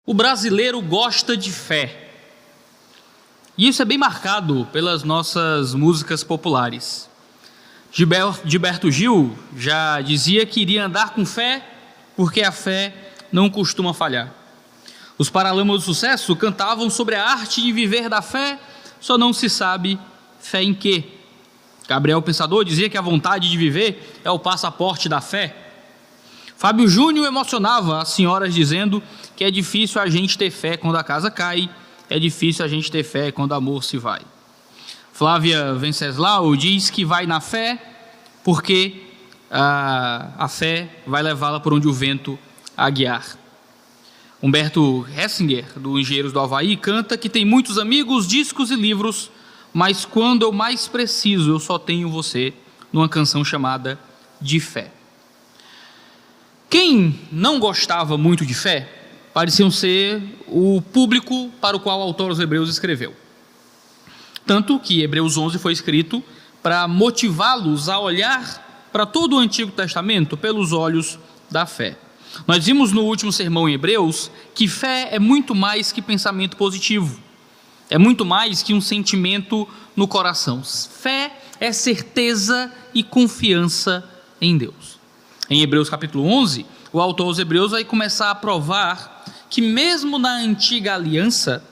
O brasileiro gosta de fé. E isso é bem marcado pelas nossas músicas populares. Gilberto Gil já dizia que iria andar com fé, porque a fé não costuma falhar. Os Paralamas do Sucesso cantavam sobre a arte de viver da fé, só não se sabe fé em quê. Gabriel Pensador dizia que a vontade de viver é o passaporte da fé. Fábio Júnior emocionava as senhoras dizendo que é difícil a gente ter fé quando a casa cai, é difícil a gente ter fé quando o amor se vai. Flávia Venceslau diz que vai na fé porque a fé vai levá-la por onde o vento a guiar. Humberto Hessinger, do Engenheiros do Havaí, canta que tem muitos amigos, discos e livros, mas quando eu mais preciso, eu só tenho você, numa canção chamada De Fé. Quem não gostava muito de fé pareciam ser o público para o qual o autor aos Hebreus escreveu. Tanto que Hebreus 11 foi escrito para motivá-los a olhar para todo o Antigo Testamento pelos olhos da fé. Nós vimos no último sermão em Hebreus que fé é muito mais que pensamento positivo, é muito mais que um sentimento no coração. Fé é certeza e confiança em Deus. Em Hebreus capítulo 11, o autor aos Hebreus vai começar a provar que mesmo na antiga aliança,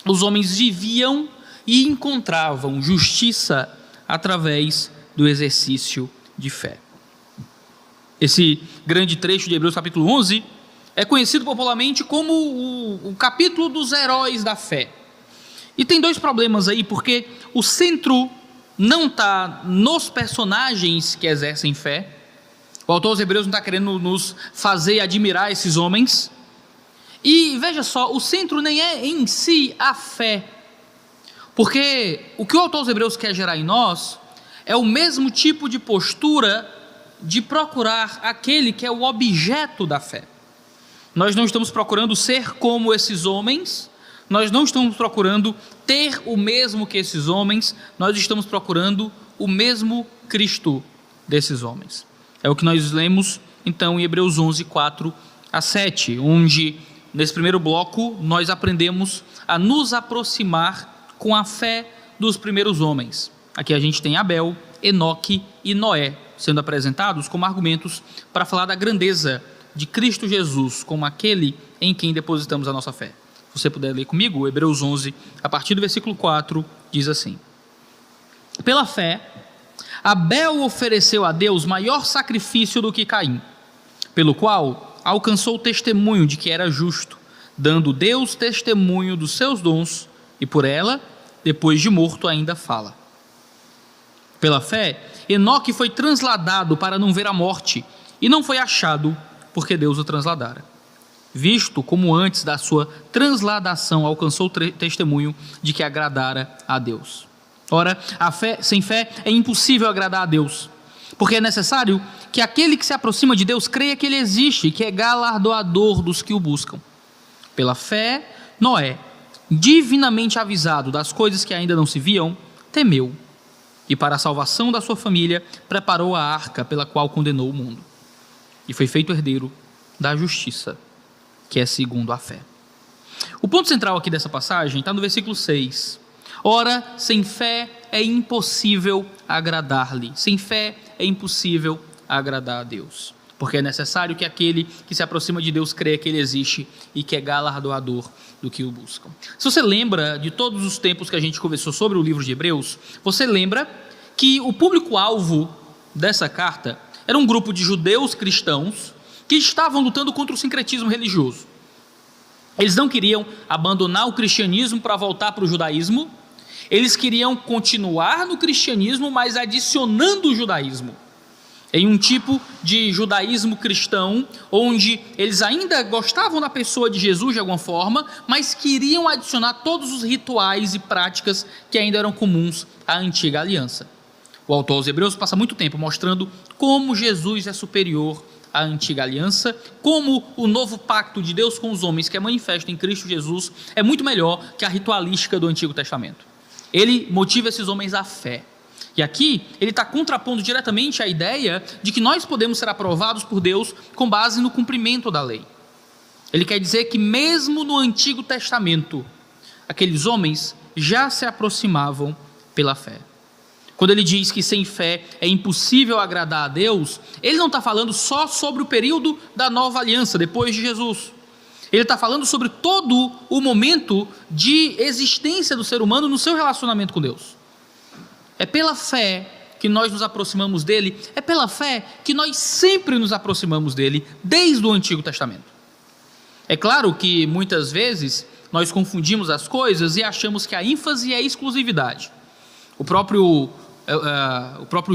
os homens viviam e encontravam justiça através do exercício de fé. Esse grande trecho de Hebreus capítulo 11 é conhecido popularmente como o capítulo dos heróis da fé. E tem dois problemas aí, porque o centro não está nos personagens que exercem fé. O autor aos Hebreus não está querendo nos fazer admirar esses homens. E veja só, o centro nem é em si a fé. Porque o que o autor aos Hebreus quer gerar em nós é o mesmo tipo de postura de procurar aquele que é o objeto da fé. Nós não estamos procurando ser como esses homens, nós não estamos procurando ter o mesmo que esses homens, nós estamos procurando o mesmo Cristo desses homens. É o que nós lemos então em Hebreus 11, 4 a 7, onde nesse primeiro bloco nós aprendemos a nos aproximar com a fé dos primeiros homens. Aqui a gente tem Abel, Enoque e Noé sendo apresentados como argumentos para falar da grandeza de Cristo Jesus como aquele em quem depositamos a nossa fé. Se você puder ler comigo, Hebreus 11, a partir do versículo 4, diz assim: Pela fé, Abel ofereceu a Deus maior sacrifício do que Caim, pelo qual alcançou o testemunho de que era justo, dando Deus testemunho dos seus dons, e por ela, depois de morto, ainda fala. Pela fé, Enoque foi transladado para não ver a morte, e não foi achado, porque Deus o transladara, visto como antes da sua transladação alcançou o testemunho de que agradara a Deus. Ora, sem fé é impossível agradar a Deus, porque é necessário que aquele que se aproxima de Deus creia que Ele existe e que é galardoador dos que o buscam. Pela fé, Noé, divinamente avisado das coisas que ainda não se viam, temeu, e para a salvação da sua família preparou a arca pela qual condenou o mundo, e foi feito herdeiro da justiça, que é segundo a fé. O ponto central aqui dessa passagem está no versículo 6. Ora, sem fé é impossível agradar-lhe. Sem fé é impossível agradar a Deus. Porque é necessário que aquele que se aproxima de Deus creia que Ele existe e que é galardoador do que o buscam. Se você lembra de todos os tempos que a gente conversou sobre o livro de Hebreus, você lembra que o público-alvo dessa carta era um grupo de judeus cristãos que estavam lutando contra o sincretismo religioso. Eles não queriam abandonar o cristianismo para voltar para o judaísmo. Eles queriam continuar no cristianismo, mas adicionando o judaísmo, em um tipo de judaísmo cristão, onde eles ainda gostavam da pessoa de Jesus de alguma forma, mas queriam adicionar todos os rituais e práticas que ainda eram comuns à antiga aliança. O autor aos Hebreus passa muito tempo mostrando como Jesus é superior à antiga aliança, como o novo pacto de Deus com os homens, que é manifesto em Cristo Jesus, é muito melhor que a ritualística do Antigo Testamento. Ele motiva esses homens à fé. E aqui ele está contrapondo diretamente a ideia de que nós podemos ser aprovados por Deus com base no cumprimento da lei. Ele quer dizer que mesmo no Antigo Testamento, aqueles homens já se aproximavam pela fé. Quando ele diz que sem fé é impossível agradar a Deus, ele não está falando só sobre o período da nova aliança, depois de Jesus. Ele está falando sobre todo o momento de existência do ser humano no seu relacionamento com Deus. É pela fé que nós nos aproximamos dele, é pela fé que nós sempre nos aproximamos dele, desde o Antigo Testamento. É claro que muitas vezes nós confundimos as coisas e achamos que a ênfase é a exclusividade. O próprio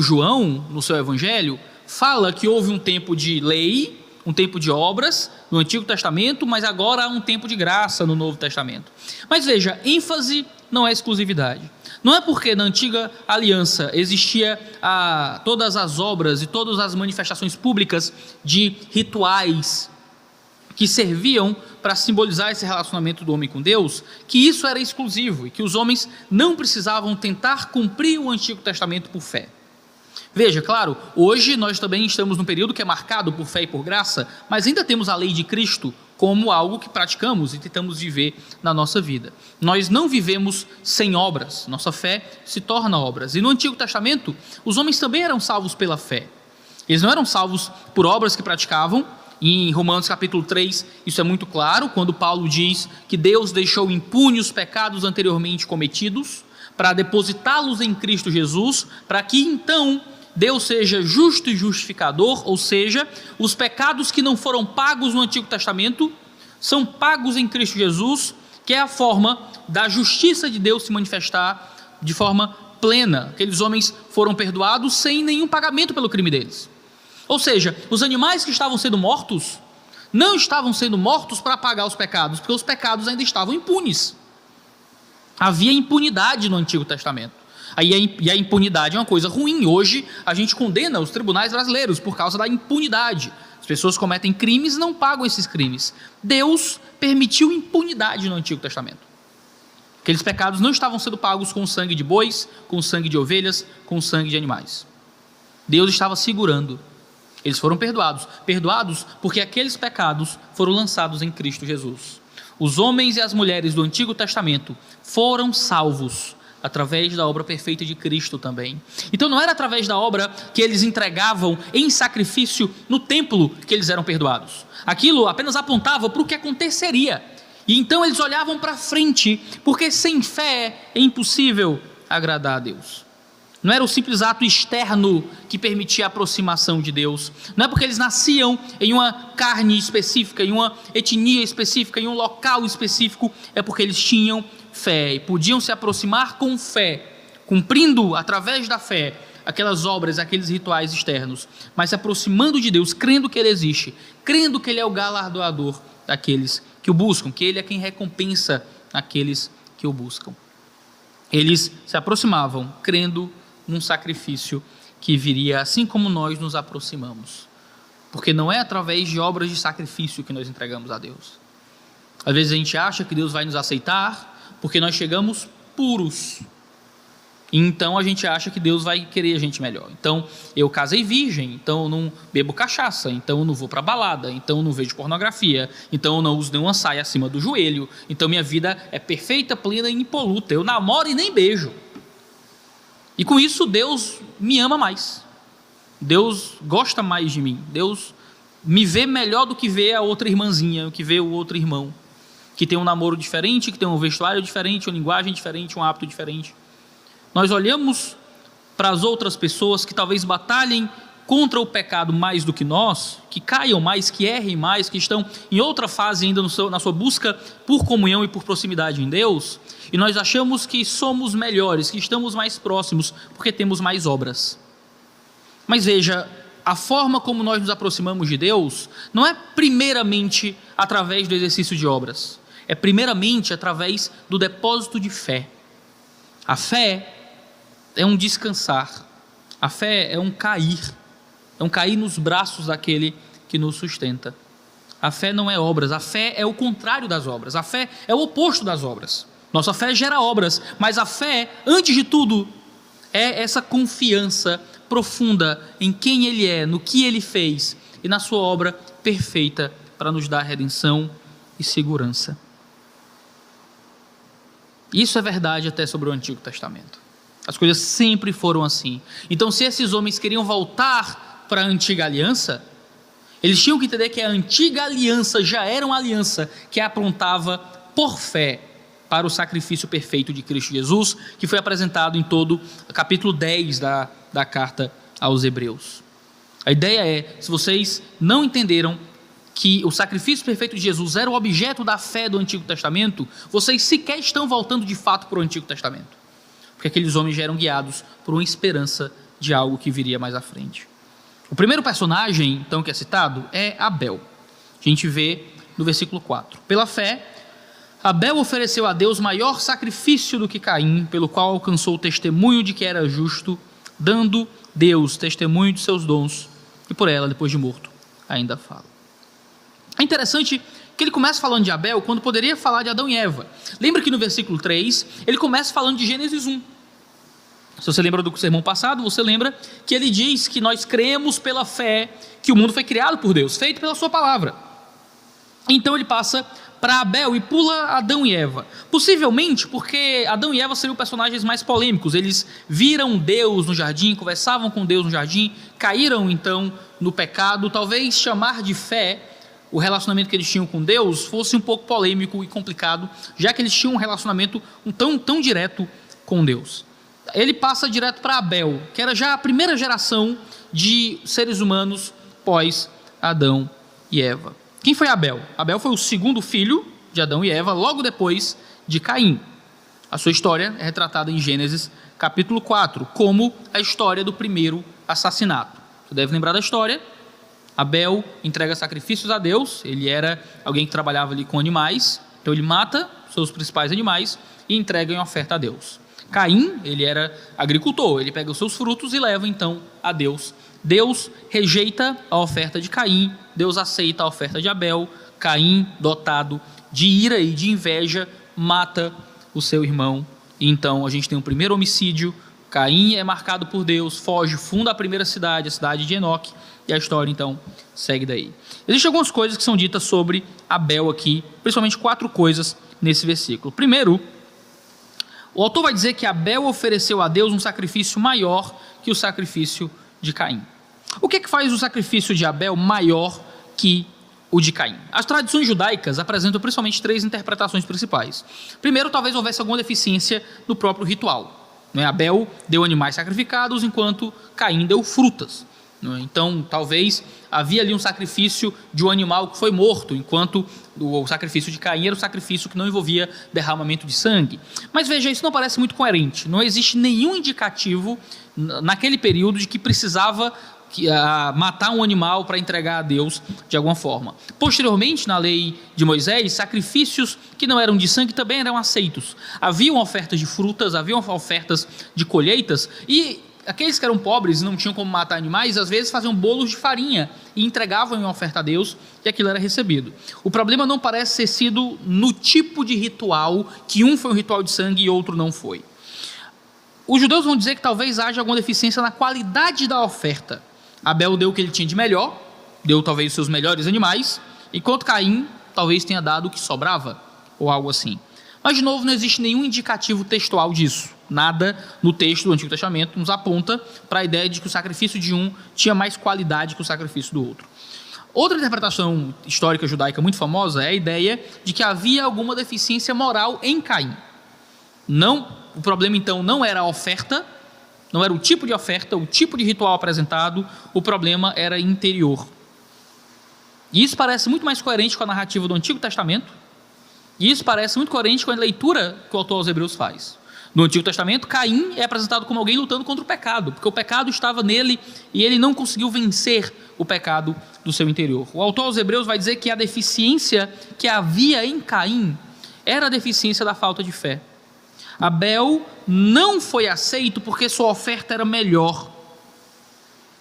João, no seu evangelho, fala que houve um tempo de lei, um tempo de obras no Antigo Testamento, mas agora há um tempo de graça no Novo Testamento. Mas veja, ênfase não é exclusividade. Não é porque na Antiga Aliança existia todas as obras e todas as manifestações públicas de rituais que serviam para simbolizar esse relacionamento do homem com Deus, que isso era exclusivo e que os homens não precisavam tentar cumprir o Antigo Testamento por fé. Veja, claro, hoje nós também estamos num período que é marcado por fé e por graça, mas ainda temos a lei de Cristo como algo que praticamos e tentamos viver na nossa vida. Nós não vivemos sem obras, nossa fé se torna obras. E no Antigo Testamento, os homens também eram salvos pela fé. Eles não eram salvos por obras que praticavam. Em Romanos capítulo 3, isso é muito claro, quando Paulo diz que Deus deixou impunes os pecados anteriormente cometidos, para depositá-los em Cristo Jesus, para que então Deus seja justo e justificador, ou seja, os pecados que não foram pagos no Antigo Testamento, são pagos em Cristo Jesus, que é a forma da justiça de Deus se manifestar de forma plena. Aqueles homens foram perdoados sem nenhum pagamento pelo crime deles. Ou seja, os animais que estavam sendo mortos, não estavam sendo mortos para pagar os pecados, porque os pecados ainda estavam impunes. Havia impunidade no Antigo Testamento. E a impunidade é uma coisa ruim. Hoje a gente condena os tribunais brasileiros por causa da impunidade. As pessoas cometem crimes e não pagam esses crimes. Deus permitiu impunidade no Antigo Testamento. Aqueles pecados não estavam sendo pagos com sangue de bois, com sangue de ovelhas, com sangue de animais. Deus estava segurando. Eles foram perdoados porque aqueles pecados foram lançados em Cristo Jesus. Os homens e as mulheres do Antigo Testamento foram salvos através da obra perfeita de Cristo também. Então não era através da obra que eles entregavam em sacrifício no templo que eles eram perdoados. Aquilo apenas apontava para o que aconteceria. E então eles olhavam para frente, porque sem fé é impossível agradar a Deus. Não era o simples ato externo que permitia a aproximação de Deus. Não é porque eles nasciam em uma carne específica, em uma etnia específica, em um local específico. É porque eles tinham fé e podiam se aproximar com fé, cumprindo através da fé aquelas obras, aqueles rituais externos, mas se aproximando de Deus, crendo que Ele existe, crendo que Ele é o galardoador daqueles que o buscam, que Ele é quem recompensa aqueles que o buscam. Eles se aproximavam crendo num sacrifício que viria assim como nós nos aproximamos, porque não é através de obras de sacrifício que nós entregamos a Deus. Às vezes a gente acha que Deus vai nos aceitar porque nós chegamos puros, então a gente acha que Deus vai querer a gente melhor. Então eu casei virgem, então eu não bebo cachaça, então eu não vou para balada, então eu não vejo pornografia, então eu não uso nenhuma saia acima do joelho, então minha vida é perfeita, plena e impoluta, eu namoro e nem beijo. E com isso Deus me ama mais, Deus gosta mais de mim, Deus me vê melhor do que vê a outra irmãzinha, que vê o outro irmão, que tem um namoro diferente, que tem um vestuário diferente, uma linguagem diferente, um hábito diferente. Nós olhamos para as outras pessoas que talvez batalhem contra o pecado mais do que nós, que caiam mais, que errem mais, que estão em outra fase ainda na sua busca por comunhão e por proximidade em Deus, e nós achamos que somos melhores, que estamos mais próximos, porque temos mais obras. Mas veja, a forma como nós nos aproximamos de Deus não é primeiramente através do exercício de obras, é primeiramente através do depósito de fé. A fé é um descansar, a fé é um cair nos braços daquele que nos sustenta. A fé não é obras, a fé é o contrário das obras, a fé é o oposto das obras. Nossa fé gera obras, mas a fé, antes de tudo, é essa confiança profunda em quem Ele é, no que Ele fez e na sua obra perfeita para nos dar redenção e segurança. Isso é verdade até sobre o Antigo Testamento. As coisas sempre foram assim. Então, se esses homens queriam voltar para a antiga aliança, eles tinham que entender que a antiga aliança já era uma aliança que apontava por fé para o sacrifício perfeito de Cristo Jesus, que foi apresentado em todo o capítulo 10 da carta aos Hebreus. A ideia é, se vocês não entenderam que o sacrifício perfeito de Jesus era o objeto da fé do Antigo Testamento, vocês sequer estão voltando de fato para o Antigo Testamento. Porque aqueles homens já eram guiados por uma esperança de algo que viria mais à frente. O primeiro personagem, então, que é citado é Abel. A gente vê no versículo 4. Pela fé, Abel ofereceu a Deus maior sacrifício do que Caim, pelo qual alcançou o testemunho de que era justo, dando Deus testemunho de seus dons, e por ela, depois de morto, ainda fala. É interessante que ele começa falando de Abel quando poderia falar de Adão e Eva. Lembra que no versículo 3, ele começa falando de Gênesis 1. Se você lembra do sermão passado, você lembra que ele diz que nós cremos pela fé que o mundo foi criado por Deus, feito pela sua palavra. Então ele passa para Abel e pula Adão e Eva. Possivelmente porque Adão e Eva seriam personagens mais polêmicos. Eles viram Deus no jardim, conversavam com Deus no jardim, caíram então no pecado. Talvez chamar de fé o relacionamento que eles tinham com Deus fosse um pouco polêmico e complicado, já que eles tinham um relacionamento tão direto com Deus. Ele passa direto para Abel, que era já a primeira geração de seres humanos pós Adão e Eva. Quem foi Abel? Abel foi o segundo filho de Adão e Eva, logo depois de Caim. A sua história é retratada em Gênesis capítulo 4, como a história do primeiro assassinato. Você deve lembrar da história. Abel entrega sacrifícios a Deus, ele era alguém que trabalhava ali com animais, então ele mata seus principais animais e entrega em oferta a Deus. Caim, ele era agricultor, ele pega os seus frutos e leva então a Deus. Deus rejeita a oferta de Caim, Deus aceita a oferta de Abel. Caim, dotado de ira e de inveja, mata o seu irmão. E então a gente tem um primeiro homicídio. Caim é marcado por Deus, foge, funda a primeira cidade, a cidade de Enoque, e a história então segue daí. Existem algumas coisas que são ditas sobre Abel aqui, principalmente 4 coisas nesse versículo. Primeiro, o autor vai dizer que Abel ofereceu a Deus um sacrifício maior que o sacrifício de Caim. O que faz o sacrifício de Abel maior que o de Caim? As tradições judaicas apresentam principalmente 3 interpretações principais. Primeiro, talvez houvesse alguma deficiência no próprio ritual. Abel deu animais sacrificados, enquanto Caim deu frutas. Então, talvez havia ali um sacrifício de um animal que foi morto, enquanto o sacrifício de Caim era um sacrifício que não envolvia derramamento de sangue. Mas veja, isso não parece muito coerente. Não existe nenhum indicativo naquele período de que precisava matar um animal para entregar a Deus de alguma forma. Posteriormente, na lei de Moisés, sacrifícios que não eram de sangue também eram aceitos. Haviam ofertas de frutas, haviam ofertas de colheitas, e aqueles que eram pobres e não tinham como matar animais, às vezes faziam bolos de farinha e entregavam em oferta a Deus, e aquilo era recebido. O problema não parece ter sido no tipo de ritual, que um foi um ritual de sangue e outro não foi. Os judeus vão dizer que talvez haja alguma deficiência na qualidade da oferta. Abel deu o que ele tinha de melhor, deu talvez os seus melhores animais, enquanto Caim talvez tenha dado o que sobrava, ou algo assim. Mas, de novo, não existe nenhum indicativo textual disso. Nada no texto do Antigo Testamento nos aponta para a ideia de que o sacrifício de um tinha mais qualidade que o sacrifício do outro. Outra interpretação histórica judaica muito famosa é a ideia de que havia alguma deficiência moral em Caim. O problema, então, não era a oferta, não era o tipo de oferta, o tipo de ritual apresentado, o problema era interior. E isso parece muito mais coerente com a narrativa do Antigo Testamento, e isso parece muito coerente com a leitura que o autor aos Hebreus faz. No Antigo Testamento, Caim é apresentado como alguém lutando contra o pecado, porque o pecado estava nele e ele não conseguiu vencer o pecado do seu interior. O autor aos Hebreus vai dizer que a deficiência que havia em Caim era a deficiência da falta de fé. Abel não foi aceito porque sua oferta era melhor.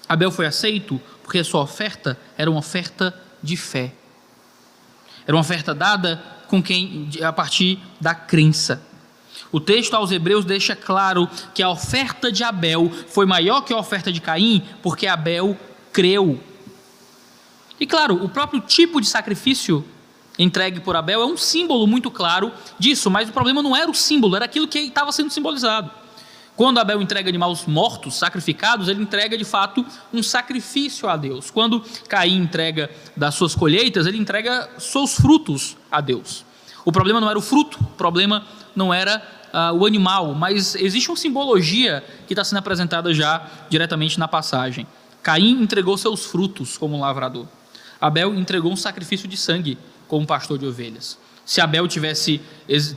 Abel foi aceito porque sua oferta era uma oferta de fé. Era uma oferta dada a partir da crença. O texto aos Hebreus deixa claro que a oferta de Abel foi maior que a oferta de Caim, porque Abel creu. E claro, o próprio tipo de sacrifício entregue por Abel é um símbolo muito claro disso, mas o problema não era o símbolo, era aquilo que estava sendo simbolizado. Quando Abel entrega animais mortos, sacrificados, ele entrega de fato um sacrifício a Deus. Quando Caim entrega das suas colheitas, ele entrega seus frutos a Deus. O problema não era o fruto, o problema não era o animal, mas existe uma simbologia que está sendo apresentada já diretamente na passagem. Caim entregou seus frutos como lavrador. Abel entregou um sacrifício de sangue como pastor de ovelhas. Se Abel tivesse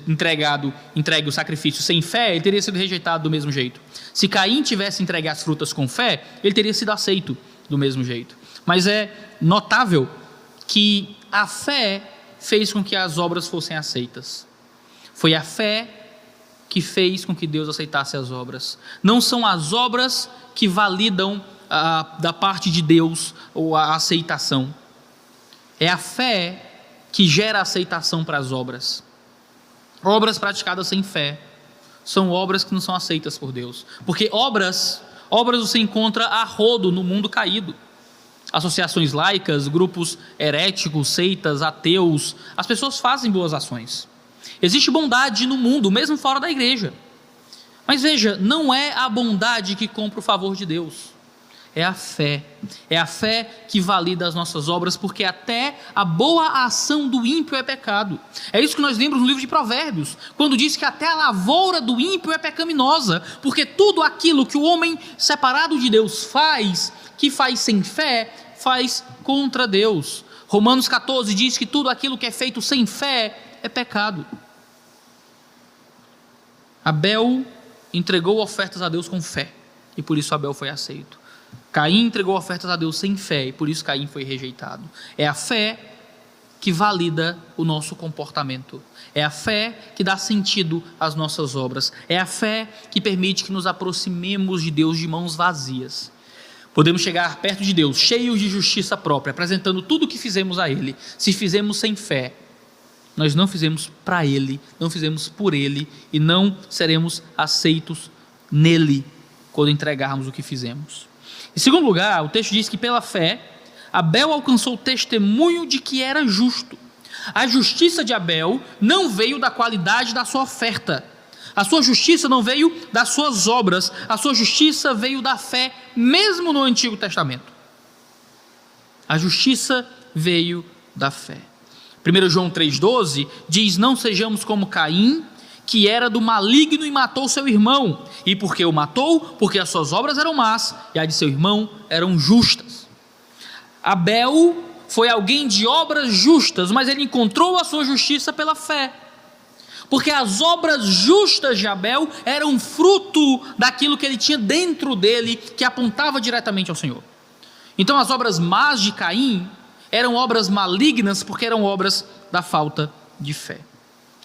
entregue o sacrifício sem fé, ele teria sido rejeitado do mesmo jeito. Se Caim tivesse entregue as frutas com fé, ele teria sido aceito do mesmo jeito. Mas é notável que a fé fez com que as obras fossem aceitas. Foi a fé que fez com que Deus aceitasse as obras. Não são as obras que validam da parte de Deus ou a aceitação. É a fé que gera aceitação para as obras. Obras praticadas sem fé são obras que não são aceitas por Deus. Porque obras você encontra a rodo no mundo caído. Associações laicas, grupos heréticos, seitas, ateus, as pessoas fazem boas ações. Existe bondade no mundo, mesmo fora da igreja. Mas veja, não é a bondade que compra o favor de Deus. É a fé que valida as nossas obras, porque até a boa ação do ímpio é pecado. É isso que nós lemos no livro de Provérbios, quando diz que até a lavoura do ímpio é pecaminosa, porque tudo aquilo que o homem separado de Deus faz, que faz sem fé, faz contra Deus. Romanos 14 diz que tudo aquilo que é feito sem fé é pecado. Abel entregou ofertas a Deus com fé, e por isso Abel foi aceito. Caim entregou ofertas a Deus sem fé, e por isso Caim foi rejeitado. É a fé que valida o nosso comportamento. É a fé que dá sentido às nossas obras. É a fé que permite que nos aproximemos de Deus de mãos vazias. Podemos chegar perto de Deus cheios de justiça própria, apresentando tudo o que fizemos a Ele. Se fizemos sem fé, nós não fizemos para Ele, não fizemos por Ele, e não seremos aceitos nele quando entregarmos o que fizemos. Em segundo lugar, o texto diz que pela fé, Abel alcançou o testemunho de que era justo. A justiça de Abel não veio da qualidade da sua oferta. A sua justiça não veio das suas obras. A sua justiça veio da fé, mesmo no Antigo Testamento. A justiça veio da fé. 1 João 3,12 diz: não sejamos como Caim, que era do maligno e matou seu irmão. E por que o matou? Porque as suas obras eram más e a de seu irmão eram justas. Abel foi alguém de obras justas, mas ele encontrou a sua justiça pela fé. Porque as obras justas de Abel eram fruto daquilo que ele tinha dentro dele, que apontava diretamente ao Senhor. Então as obras más de Caim eram obras malignas, porque eram obras da falta de fé.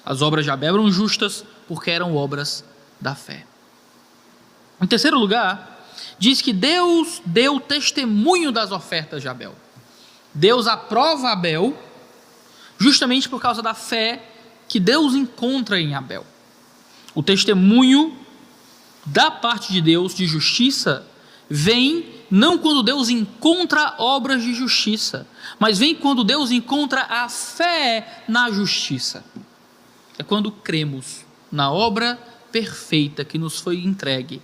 As obras de Abel eram justas porque eram obras da fé. Em terceiro lugar, diz que Deus deu testemunho das ofertas de Abel. Deus aprova Abel justamente por causa da fé que Deus encontra em Abel. O testemunho da parte de Deus de justiça vem não quando Deus encontra obras de justiça, mas vem quando Deus encontra a fé na justiça. É quando cremos na obra perfeita que nos foi entregue,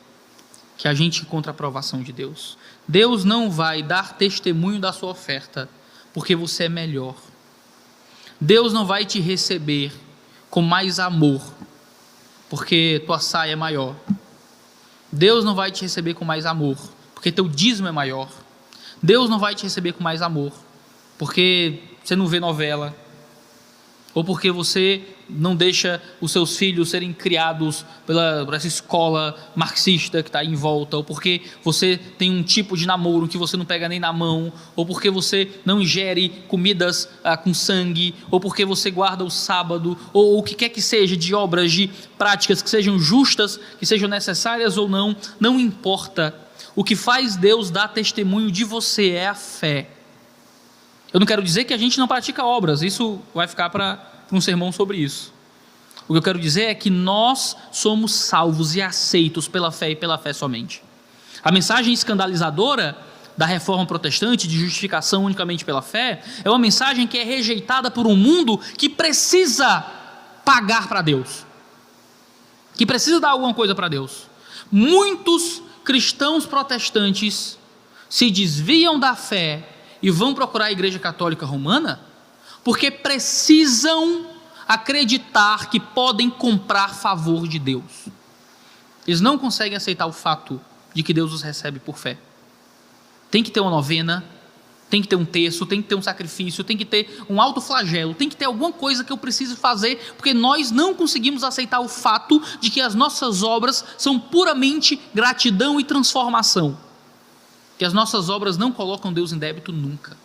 que a gente encontra a aprovação de Deus. Deus não vai dar testemunho da sua oferta porque você é melhor. Deus não vai te receber com mais amor porque tua saia é maior. Deus não vai te receber com mais amor porque teu dízimo é maior. Deus não vai te receber com mais amor porque você não vê novela, ou porque você não deixa os seus filhos serem criados por essa escola marxista que está aí em volta, ou porque você tem um tipo de namoro que você não pega nem na mão, ou porque você não ingere comidas com sangue, ou porque você guarda o sábado, ou o que quer que seja de obras, de práticas que sejam justas, que sejam necessárias ou não, não importa. O que faz Deus dar testemunho de você é a fé. Eu não quero dizer que a gente não pratica obras, isso vai ficar para um sermão sobre isso. O que eu quero dizer é que nós somos salvos e aceitos pela fé e pela fé somente. A mensagem escandalizadora da reforma protestante, de justificação unicamente pela fé, é uma mensagem que é rejeitada por um mundo que precisa pagar para Deus, que precisa dar alguma coisa para Deus. Muitos cristãos protestantes se desviam da fé e vão procurar a Igreja Católica Romana porque precisam acreditar que podem comprar favor de Deus. Eles não conseguem aceitar o fato de que Deus os recebe por fé. Tem que ter uma novena, tem que ter um terço, tem que ter um sacrifício, tem que ter um autoflagelo, tem que ter alguma coisa que eu preciso fazer, porque nós não conseguimos aceitar o fato de que as nossas obras são puramente gratidão e transformação. Que as nossas obras não colocam Deus em débito nunca.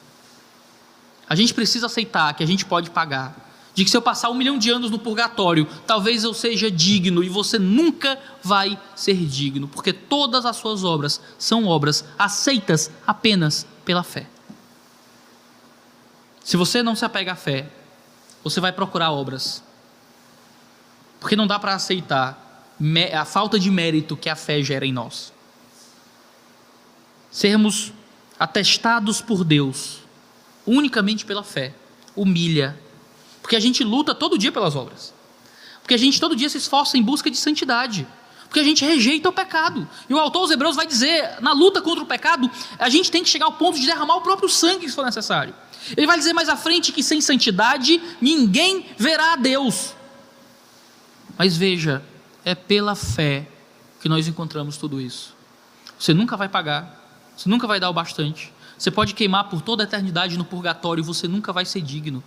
A gente precisa aceitar que a gente pode pagar, de que se eu passar 1 milhão de anos no purgatório, talvez eu seja digno, e você nunca vai ser digno, porque todas as suas obras são obras aceitas apenas pela fé. Se você não se apega à fé, você vai procurar obras, porque não dá para aceitar a falta de mérito que a fé gera em nós. Sermos atestados por Deus unicamente pela fé humilha, porque a gente luta todo dia pelas obras, porque a gente todo dia se esforça em busca de santidade, porque a gente rejeita o pecado. E o autor aos Hebreus vai dizer, na luta contra o pecado, a gente tem que chegar ao ponto de derramar o próprio sangue se for necessário. Ele vai dizer mais à frente que sem santidade ninguém verá a Deus. Mas veja, é pela fé que nós encontramos tudo isso. Você nunca vai pagar, você nunca vai dar o bastante. Você pode queimar por toda a eternidade no purgatório e você nunca vai ser digno.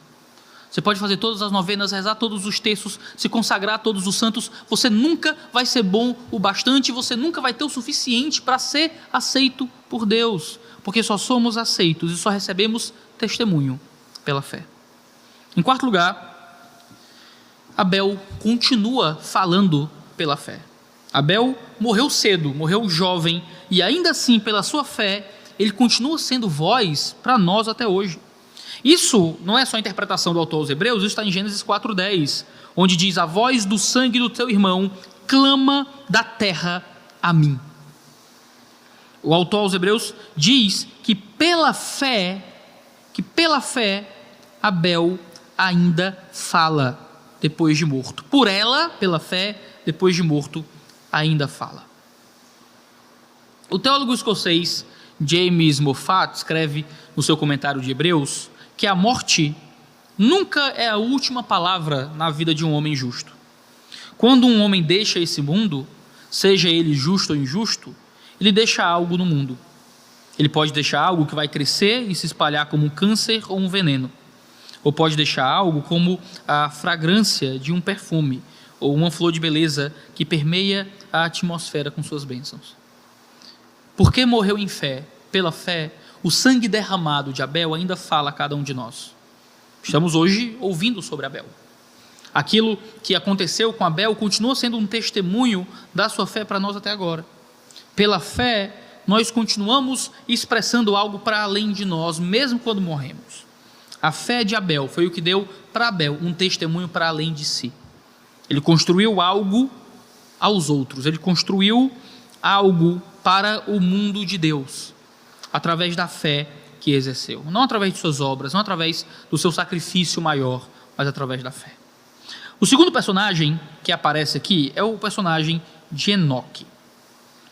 Você pode fazer todas as novenas, rezar todos os terços, se consagrar a todos os santos, você nunca vai ser bom o bastante, você nunca vai ter o suficiente para ser aceito por Deus, porque só somos aceitos e só recebemos testemunho pela fé. Em quarto lugar, Abel continua falando pela fé. Abel morreu cedo, morreu jovem, e ainda assim, pela sua fé, ele continua sendo voz para nós até hoje. Isso não é só a interpretação do autor aos Hebreus, isso está em Gênesis 4:10, onde diz: a voz do sangue do teu irmão clama da terra a mim. O autor aos Hebreus diz que pela fé, Abel ainda fala depois de morto. Por ela, pela fé, depois de morto, ainda fala. O teólogo escocês James Moffat escreve no seu comentário de Hebreus que a morte nunca é a última palavra na vida de um homem justo. Quando um homem deixa esse mundo, seja ele justo ou injusto, ele deixa algo no mundo. Ele pode deixar algo que vai crescer e se espalhar como um câncer ou um veneno. Ou pode deixar algo como a fragrância de um perfume ou uma flor de beleza que permeia a atmosfera com suas bênçãos. Porque morreu em fé, pela fé, o sangue derramado de Abel ainda fala a cada um de nós. Estamos hoje ouvindo sobre Abel. Aquilo que aconteceu com Abel continua sendo um testemunho da sua fé para nós até agora. Pela fé, nós continuamos expressando algo para além de nós, mesmo quando morremos. A fé de Abel foi o que deu para Abel um testemunho para além de si. Ele construiu algo aos outros, ele construiu algo para o mundo de Deus, através da fé que exerceu. Não através de suas obras, não através do seu sacrifício maior, mas através da fé. O segundo personagem que aparece aqui é o personagem de Enoque.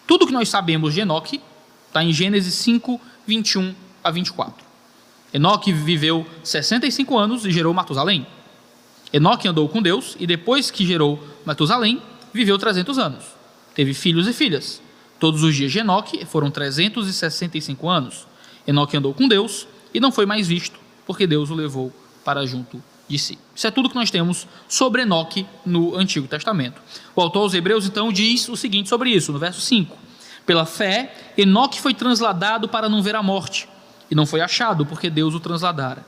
Tudo que nós sabemos de Enoque está em Gênesis 5, 21 a 24. Enoque viveu 65 anos e gerou Matusalém. Enoque andou com Deus e depois que gerou Matusalém, viveu 300 anos. Teve filhos e filhas. Todos os dias de Enoque foram 365 anos. Enoque andou com Deus e não foi mais visto, porque Deus o levou para junto de si. Isso é tudo que nós temos sobre Enoque no Antigo Testamento. O autor aos Hebreus, então, diz o seguinte sobre isso, no verso 5. Pela fé, Enoque foi transladado para não ver a morte, e não foi achado, porque Deus o transladara,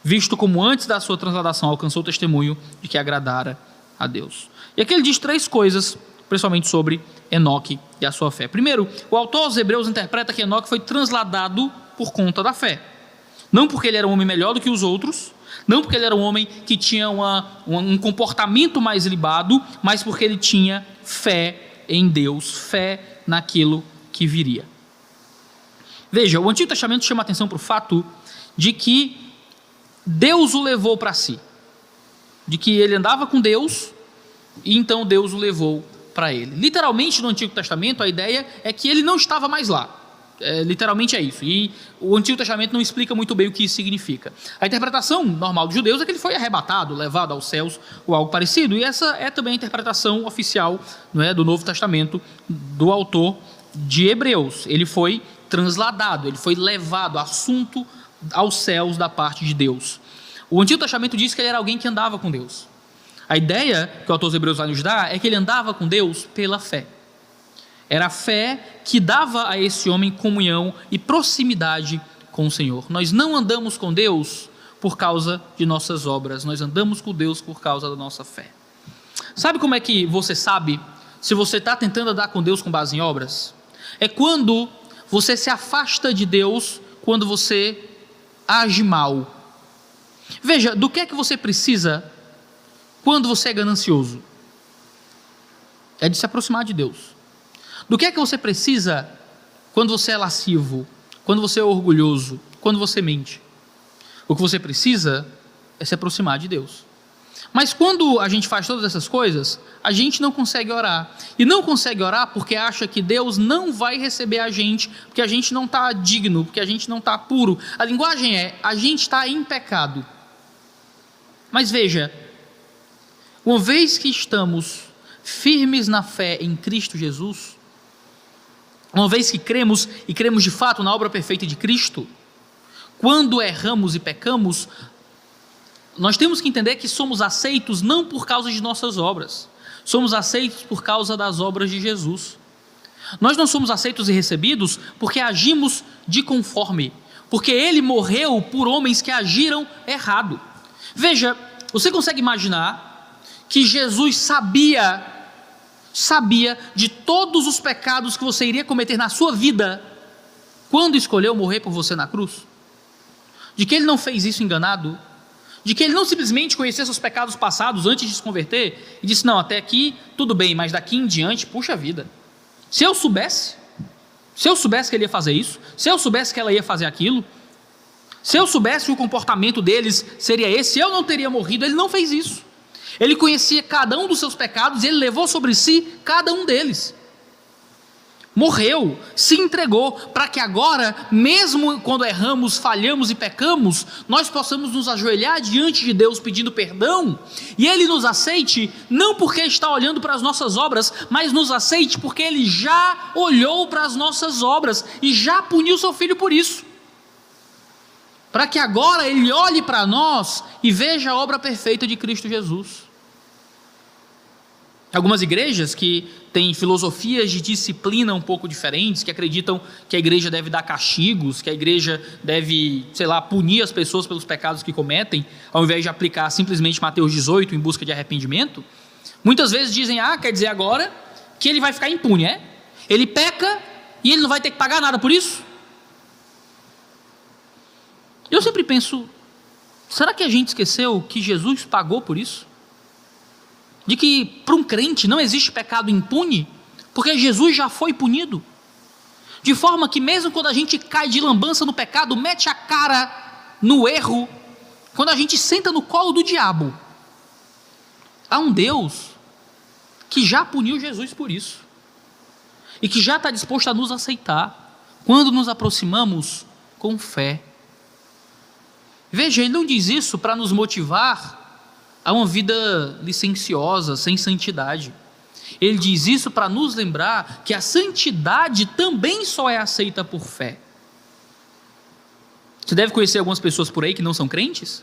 visto como antes da sua transladação alcançou o testemunho de que agradara a Deus. E aqui ele diz 3 coisas, principalmente sobre Enoque e a sua fé. Primeiro, o autor aos Hebreus interpreta que Enoque foi transladado por conta da fé. Não porque ele era um homem melhor do que os outros, não porque ele era um homem que tinha um comportamento mais ilibado, mas porque ele tinha fé em Deus, fé naquilo que viria. Veja, o Antigo Testamento chama a atenção para o fato de que Deus o levou para si. De que ele andava com Deus e então Deus o levou para ele. Literalmente no Antigo Testamento a ideia é que ele não estava mais lá. Literalmente é isso. E o Antigo Testamento não explica muito bem o que isso significa. A interpretação normal dos judeus é que ele foi arrebatado, levado aos céus ou algo parecido. E essa é também a interpretação oficial, não é, do Novo Testamento do autor de Hebreus. Ele foi transladado, ele foi levado, assunto aos céus da parte de Deus. O Antigo Testamento diz que ele era alguém que andava com Deus. A ideia que o autor dos Hebreus vai nos dar é que ele andava com Deus pela fé. Era a fé que dava a esse homem comunhão e proximidade com o Senhor. Nós não andamos com Deus por causa de nossas obras, nós andamos com Deus por causa da nossa fé. Sabe como é que você sabe se você está tentando andar com Deus com base em obras? É quando você se afasta de Deus, quando você age mal. Veja, do que é que você precisa quando você é ganancioso? É de se aproximar de Deus. Do que é que você precisa quando você é lascivo, quando você é orgulhoso, quando você mente? O que você precisa é se aproximar de Deus. Mas quando a gente faz todas essas coisas, a gente não consegue orar. E não consegue orar porque acha que Deus não vai receber a gente, porque a gente não está digno, porque a gente não está puro. A linguagem é, a gente está em pecado. Mas veja, uma vez que estamos firmes na fé em Cristo Jesus, uma vez que cremos, e cremos de fato na obra perfeita de Cristo, quando erramos e pecamos, nós temos que entender que somos aceitos não por causa de nossas obras, somos aceitos por causa das obras de Jesus. Nós não somos aceitos e recebidos porque agimos de conforme, porque Ele morreu por homens que agiram errado. Veja, você consegue imaginar que Jesus sabia de todos os pecados que você iria cometer na sua vida quando escolheu morrer por você na cruz? De que Ele não fez isso enganado? De que Ele não simplesmente conhecia seus pecados passados antes de se converter e disse, não, até aqui tudo bem, mas daqui em diante, puxa vida, se eu soubesse que Ele ia fazer isso, se eu soubesse que ela ia fazer aquilo, se eu soubesse que o comportamento deles seria esse, eu não teria morrido. Ele não fez isso. Ele conhecia cada um dos seus pecados e Ele levou sobre si cada um deles. Morreu, se entregou, para que agora, mesmo quando erramos, falhamos e pecamos, nós possamos nos ajoelhar diante de Deus pedindo perdão, e Ele nos aceite, não porque está olhando para as nossas obras, mas nos aceite porque Ele já olhou para as nossas obras e já puniu seu Filho por isso. Para que agora Ele olhe para nós e veja a obra perfeita de Cristo Jesus. Algumas igrejas que têm filosofias de disciplina um pouco diferentes, que acreditam que a igreja deve dar castigos, que a igreja deve, punir as pessoas pelos pecados que cometem, ao invés de aplicar simplesmente Mateus 18 em busca de arrependimento, muitas vezes dizem, quer dizer agora que ele vai ficar impune, é? Ele peca e ele não vai ter que pagar nada por isso? Eu sempre penso, será que a gente esqueceu que Jesus pagou por isso? De que para um crente não existe pecado impune, porque Jesus já foi punido. De forma que mesmo quando a gente cai de lambança no pecado, mete a cara no erro, quando a gente senta no colo do diabo, há um Deus que já puniu Jesus por isso, e que já está disposto a nos aceitar, quando nos aproximamos com fé. Veja, Ele não diz isso para nos motivar a uma vida licenciosa, sem santidade. Ele diz isso para nos lembrar que a santidade também só é aceita por fé. Você deve conhecer algumas pessoas por aí que não são crentes,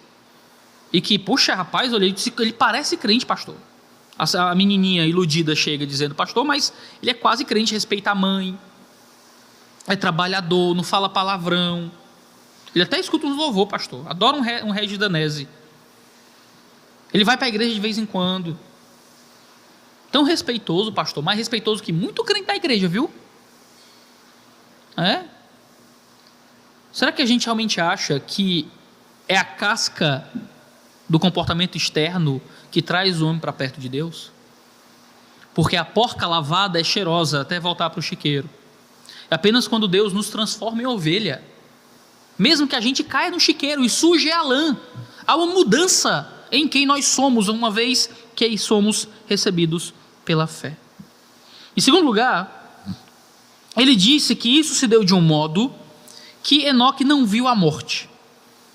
e que, puxa rapaz, olha, ele parece crente, pastor. A menininha iludida chega dizendo, pastor, mas ele é quase crente, respeita a mãe, é trabalhador, não fala palavrão, ele até escuta uns louvor, pastor, adora um Regis Danese. Ele vai para a igreja de vez em quando. Tão respeitoso, pastor, mais respeitoso que muito crente da igreja, viu? É? Será que a gente realmente acha que é a casca do comportamento externo que traz o homem para perto de Deus? Porque a porca lavada é cheirosa até voltar para o chiqueiro. É apenas quando Deus nos transforma em ovelha. Mesmo que a gente caia no chiqueiro e suje a lã, há uma mudança em quem nós somos, uma vez que somos recebidos pela fé. Em segundo lugar, ele disse que isso se deu de um modo que Enoque não viu a morte.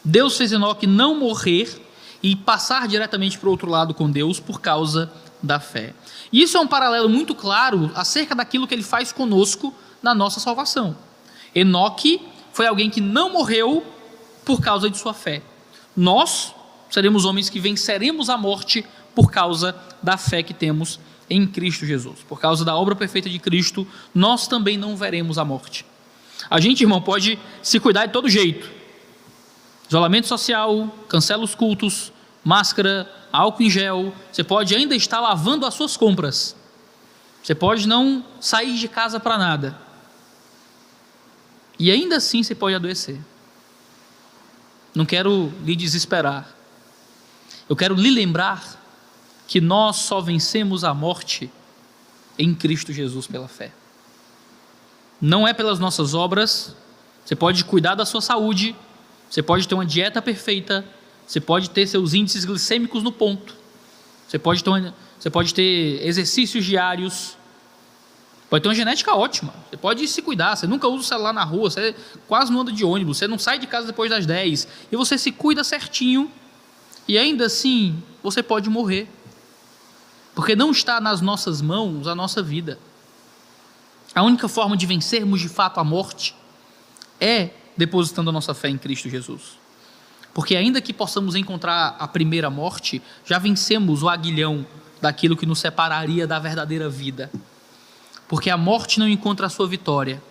Deus fez Enoque não morrer e passar diretamente para o outro lado com Deus por causa da fé. E isso é um paralelo muito claro acerca daquilo que ele faz conosco na nossa salvação. Enoque foi alguém que não morreu por causa de sua fé. Nós seremos homens que venceremos a morte por causa da fé que temos em Cristo Jesus. Por causa da obra perfeita de Cristo, nós também não veremos a morte. A gente, irmão, pode se cuidar de todo jeito. Isolamento social, cancela os cultos, máscara, álcool em gel. Você pode ainda estar lavando as suas compras. Você pode não sair de casa para nada. E ainda assim você pode adoecer. Não quero lhe desesperar. Eu quero lhe lembrar que nós só vencemos a morte em Cristo Jesus pela fé. Não é pelas nossas obras. Você pode cuidar da sua saúde, você pode ter uma dieta perfeita, você pode ter seus índices glicêmicos no ponto, você pode ter exercícios diários, pode ter uma genética ótima, você pode se cuidar, você nunca usa o celular na rua, você quase não anda de ônibus, você não sai de casa depois das 10, e você se cuida certinho, e ainda assim você pode morrer, porque não está nas nossas mãos a nossa vida. A única forma de vencermos de fato a morte é depositando a nossa fé em Cristo Jesus. Porque ainda que possamos encontrar a primeira morte, já vencemos o aguilhão daquilo que nos separaria da verdadeira vida. Porque a morte não encontra a sua vitória.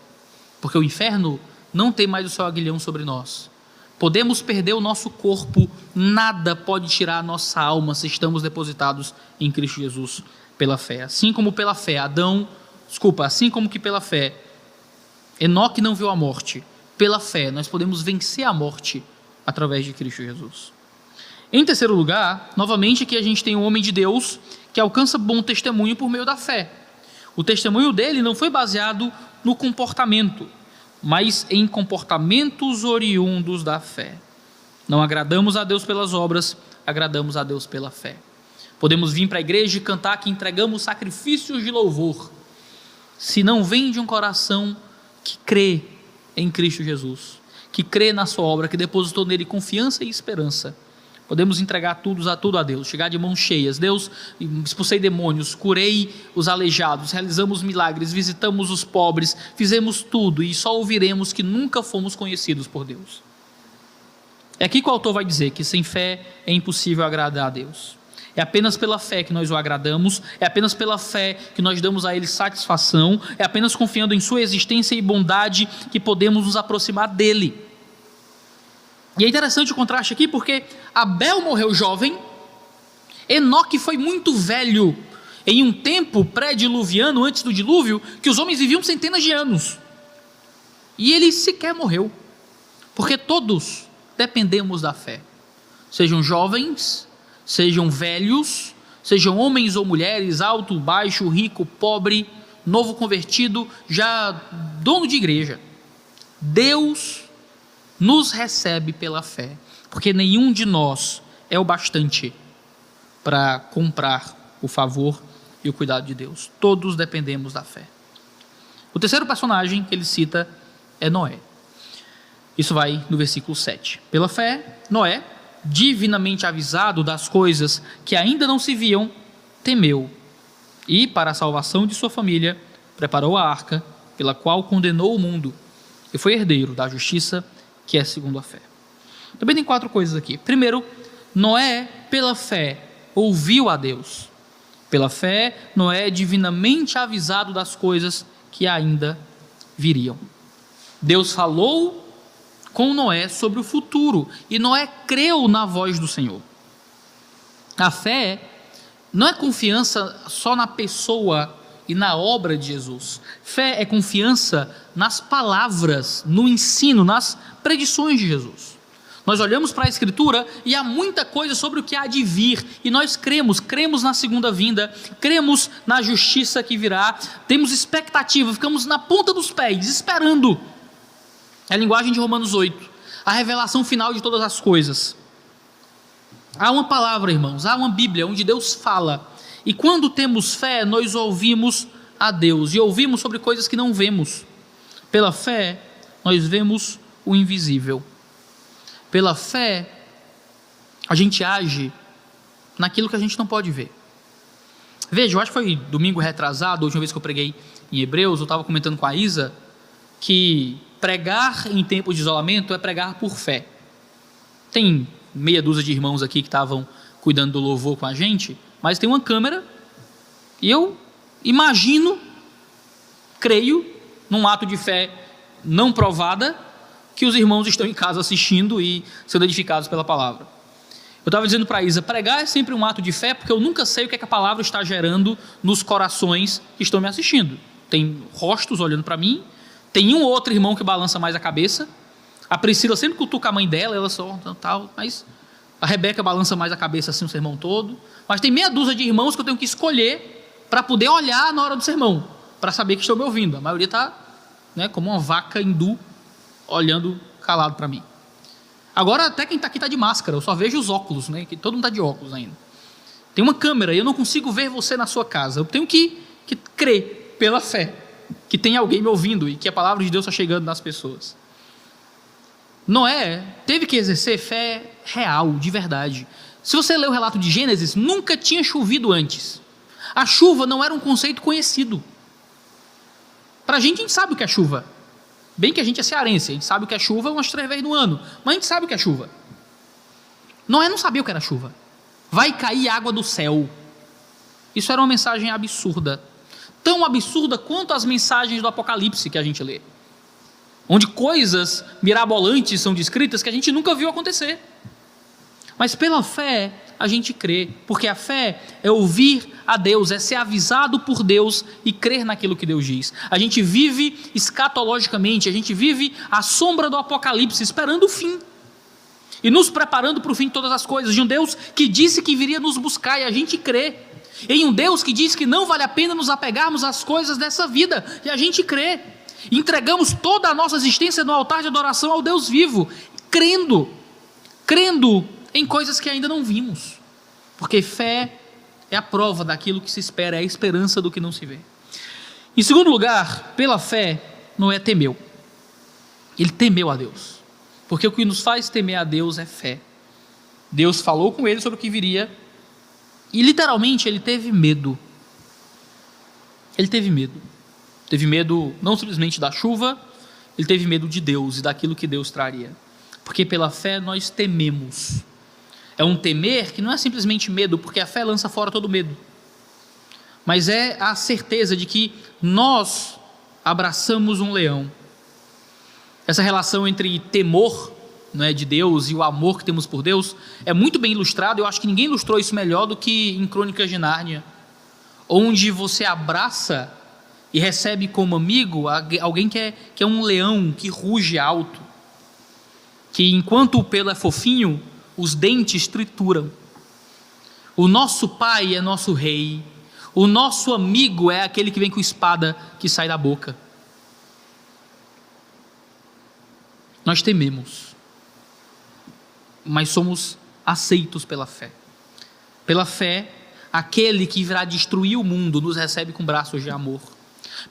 Porque o inferno não tem mais o seu aguilhão sobre nós. Podemos perder o nosso corpo, nada pode tirar a nossa alma se estamos depositados em Cristo Jesus pela fé. Assim como pela fé, assim como que pela fé, Enoque não viu a morte, pela fé nós podemos vencer a morte através de Cristo Jesus. Em terceiro lugar, novamente aqui a gente tem um homem de Deus que alcança bom testemunho por meio da fé. O testemunho dele não foi baseado no comportamento, mas em comportamentos oriundos da fé. Não agradamos a Deus pelas obras, agradamos a Deus pela fé. Podemos vir para a igreja e cantar que entregamos sacrifícios de louvor, se não vem de um coração que crê em Cristo Jesus, que crê na sua obra, que depositou nele confiança e esperança. Podemos entregar tudo a Deus, chegar de mãos cheias. Deus, expulsei demônios, curei os aleijados, realizamos milagres, visitamos os pobres, fizemos tudo e só ouviremos que nunca fomos conhecidos por Deus. É aqui que o autor vai dizer que sem fé é impossível agradar a Deus. É apenas pela fé que nós o agradamos, é apenas pela fé que nós damos a Ele satisfação, é apenas confiando em sua existência e bondade que podemos nos aproximar dEle. E é interessante o contraste aqui porque Abel morreu jovem, Enoque foi muito velho, em um tempo pré-diluviano, antes do dilúvio, que os homens viviam centenas de anos. E ele sequer morreu, porque todos dependemos da fé, sejam jovens, sejam velhos, sejam homens ou mulheres, alto, baixo, rico, pobre, novo convertido, já dono de igreja. Deus nos recebe pela fé, porque nenhum de nós é o bastante para comprar o favor e o cuidado de Deus. Todos dependemos da fé. O terceiro personagem que ele cita é Noé. Isso vai no versículo 7. Pela fé, Noé, divinamente avisado das coisas que ainda não se viam, temeu e, para a salvação de sua família, preparou a arca, pela qual condenou o mundo e foi herdeiro da justiça que é segundo a fé. Também tem 4 coisas aqui. Primeiro, Noé, pela fé, ouviu a Deus. Pela fé, Noé é divinamente avisado das coisas que ainda viriam. Deus falou com Noé sobre o futuro, e Noé creu na voz do Senhor. A fé não é confiança só na pessoa e na obra de Jesus. Fé é confiança nas palavras, no ensino, nas predições de Jesus. Nós olhamos para a Escritura e há muita coisa sobre o que há de vir, e nós cremos na segunda vinda, cremos na justiça que virá, temos expectativa, ficamos na ponta dos pés, esperando. É a linguagem de Romanos 8, a revelação final de todas as coisas. Há uma palavra, irmãos, há uma Bíblia onde Deus fala, e quando temos fé, nós ouvimos a Deus, e ouvimos sobre coisas que não vemos. Pela fé, nós vemos o invisível. Pela fé, a gente age naquilo que a gente não pode ver. Veja, eu acho que foi domingo retrasado, a última vez que eu preguei em Hebreus, eu estava comentando com a Isa, que pregar em tempo de isolamento é pregar por fé. Tem meia dúzia de irmãos aqui que estavam cuidando do louvor com a gente, mas tem uma câmera, e eu imagino, creio, num ato de fé não provada, que os irmãos estão em casa assistindo e sendo edificados pela palavra. Eu estava dizendo para a Isa, pregar é sempre um ato de fé, porque eu nunca sei o que a palavra está gerando nos corações que estão me assistindo. Tem rostos olhando para mim, tem um ou outro irmão que balança mais a cabeça, a Priscila sempre cutuca a mãe dela, ela só tal, mas a Rebeca balança mais a cabeça assim o sermão todo, mas tem meia dúzia de irmãos que eu tenho que escolher para poder olhar na hora do sermão, para saber que estão me ouvindo. A maioria está, como uma vaca hindu, olhando calado para mim. Agora até quem está aqui está de máscara, eu só vejo os óculos, que todo mundo está de óculos ainda. Tem uma câmera e eu não consigo ver você na sua casa, eu tenho que crer pela fé, que tem alguém me ouvindo e que a palavra de Deus está chegando nas pessoas. Noé teve que exercer fé real, de verdade. Se você ler o relato de Gênesis, nunca tinha chovido antes. A chuva não era um conceito conhecido. Para a gente sabe o que é chuva. Bem que a gente é cearense, a gente sabe o que é chuva umas 3 vezes no ano, mas a gente sabe o que é chuva. Noé não sabia o que era chuva. Vai cair água do céu. Isso era uma mensagem absurda. Tão absurda quanto as mensagens do Apocalipse que a gente lê. Onde coisas mirabolantes são descritas que a gente nunca viu acontecer. Mas pela fé a gente crê, porque a fé é ouvir a Deus, é ser avisado por Deus e crer naquilo que Deus diz. A gente vive escatologicamente, a gente vive à sombra do Apocalipse, esperando o fim. E nos preparando para o fim de todas as coisas, de um Deus que disse que viria nos buscar e a gente crê. Em um Deus que diz que não vale a pena nos apegarmos às coisas dessa vida e a gente crê. Entregamos toda a nossa existência no altar de adoração ao Deus vivo, crendo em coisas que ainda não vimos, porque fé é a prova daquilo que se espera, é a esperança do que não se vê. Em segundo lugar, pela fé, Noé temeu. Ele temeu a Deus, porque o que nos faz temer a Deus é fé. Deus falou com ele sobre o que viria, e literalmente ele teve medo. Ele teve medo. Teve medo não simplesmente da chuva, ele teve medo de Deus e daquilo que Deus traria. Porque pela fé nós tememos. É um temer que não é simplesmente medo, porque a fé lança fora todo medo. Mas é a certeza de que nós abraçamos um leão. Essa relação entre temor de Deus e o amor que temos por Deus é muito bem ilustrado. Eu acho que ninguém ilustrou isso melhor do que em Crônicas de Nárnia, onde você abraça e recebe como amigo alguém que é um leão que ruge alto, que enquanto o pelo é fofinho, os dentes trituram. O nosso pai é nosso rei, o nosso amigo é aquele que vem com espada que sai da boca. Nós tememos, mas somos aceitos pela fé. Pela fé, aquele que virá destruir o mundo nos recebe com braços de amor.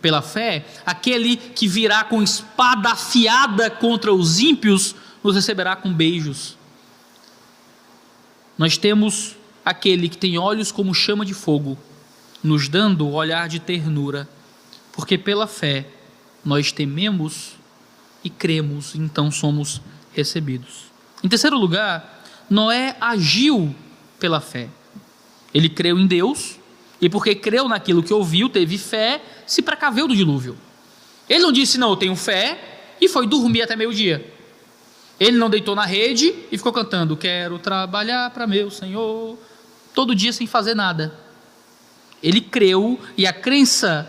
Pela fé, aquele que virá com espada afiada contra os ímpios nos receberá com beijos. Nós temos aquele que tem olhos como chama de fogo, nos dando o olhar de ternura, porque pela fé nós tememos e cremos, então somos recebidos. Em terceiro lugar, Noé agiu pela fé. Ele creu em Deus, e porque creu naquilo que ouviu, teve fé, se precaveu do dilúvio. Ele não disse, não, eu tenho fé, e foi dormir até meio-dia. Ele não deitou na rede e ficou cantando, quero trabalhar para meu Senhor, todo dia sem fazer nada. Ele creu e a crença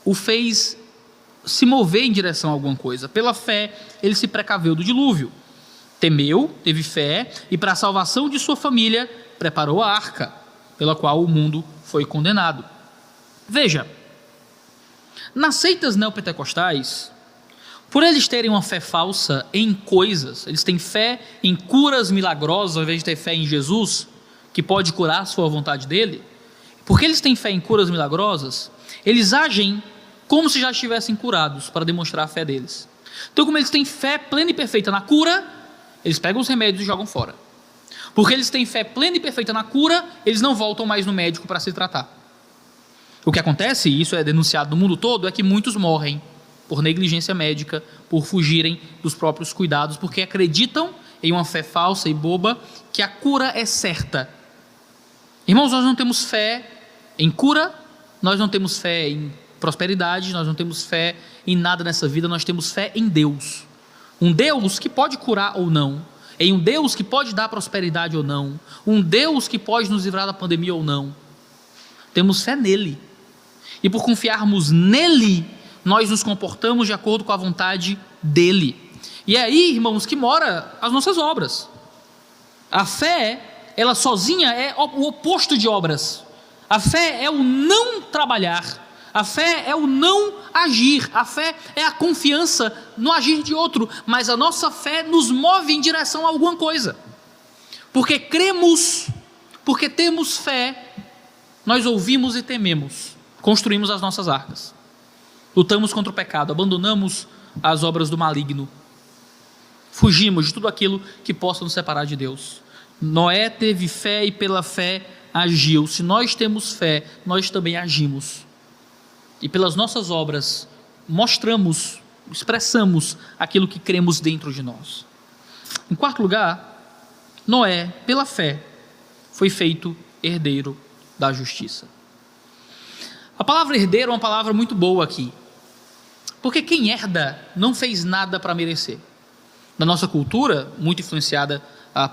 o fez se mover em direção a alguma coisa. Pela fé, ele se precaveu do dilúvio. temeu, teve fé, e para a salvação de sua família, preparou a arca, pela qual o mundo foi condenado. Veja, nas seitas neopentecostais, por eles terem uma fé falsa em coisas, eles têm fé em curas milagrosas, ao invés de ter fé em Jesus, que pode curar a sua vontade dele, porque eles têm fé em curas milagrosas, eles agem como se já estivessem curados, para demonstrar a fé deles. Então, como eles têm fé plena e perfeita na cura, eles pegam os remédios e jogam fora. Porque eles têm fé plena e perfeita na cura, eles não voltam mais no médico para se tratar. O que acontece, e isso é denunciado no mundo todo, é que muitos morrem por negligência médica, por fugirem dos próprios cuidados, porque acreditam em uma fé falsa e boba que a cura é certa. Irmãos, nós não temos fé em cura, nós não temos fé em prosperidade, nós não temos fé em nada nessa vida, nós temos fé em Deus. Um Deus que pode curar ou não, em um Deus que pode dar prosperidade ou não, um Deus que pode nos livrar da pandemia ou não. Temos fé nele. E por confiarmos nele, nós nos comportamos de acordo com a vontade dele. E é aí, irmãos, que mora as nossas obras. A fé, ela sozinha é o oposto de obras. A fé é o não trabalhar. A fé é o não agir. A fé é a confiança no agir de outro. Mas a nossa fé nos move em direção a alguma coisa. Porque cremos, porque temos fé, nós ouvimos e tememos. Construímos as nossas arcas. Lutamos contra o pecado, abandonamos as obras do maligno. Fugimos de tudo aquilo que possa nos separar de Deus. Noé teve fé e pela fé agiu. Se nós temos fé, nós também agimos. E pelas nossas obras, mostramos, expressamos aquilo que cremos dentro de nós. Em quarto lugar, Noé, pela fé, foi feito herdeiro da justiça. A palavra herdeiro é uma palavra muito boa aqui. Porque quem herda não fez nada para merecer. Na nossa cultura, muito influenciada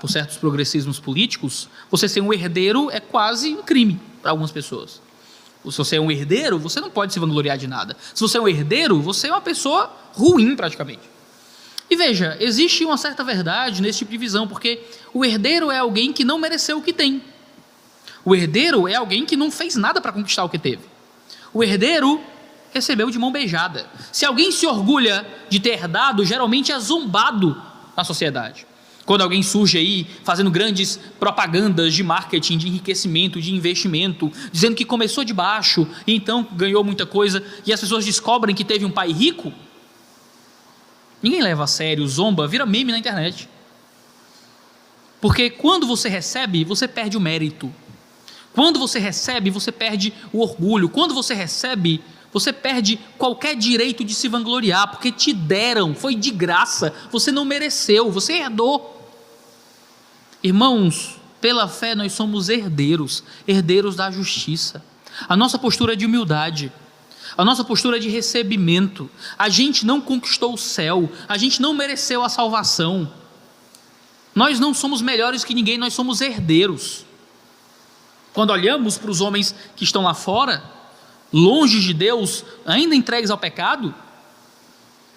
por certos progressismos políticos, você ser um herdeiro é quase um crime para algumas pessoas. Se você é um herdeiro, você não pode se vangloriar de nada. Se você é um herdeiro, você é uma pessoa ruim praticamente. E veja, existe uma certa verdade nesse tipo de visão, porque o herdeiro é alguém que não mereceu o que tem. O herdeiro é alguém que não fez nada para conquistar o que teve. O herdeiro recebeu de mão beijada. Se alguém se orgulha de ter herdado, geralmente é zombado na sociedade. Quando alguém surge aí fazendo grandes propagandas de marketing, de enriquecimento, de investimento, dizendo que começou de baixo e então ganhou muita coisa, e as pessoas descobrem que teve um pai rico, ninguém leva a sério, zomba, vira meme na internet. Porque quando você recebe, você perde o mérito. Quando você recebe, você perde o orgulho. Quando você recebe, você perde qualquer direito de se vangloriar, porque te deram, foi de graça, você não mereceu, você herdou. Irmãos, pela fé nós somos herdeiros, herdeiros da justiça. A nossa postura é de humildade, a nossa postura é de recebimento. A gente não conquistou o céu, a gente não mereceu a salvação. Nós não somos melhores que ninguém, nós somos herdeiros. Quando olhamos para os homens que estão lá fora, longe de Deus, ainda entregues ao pecado,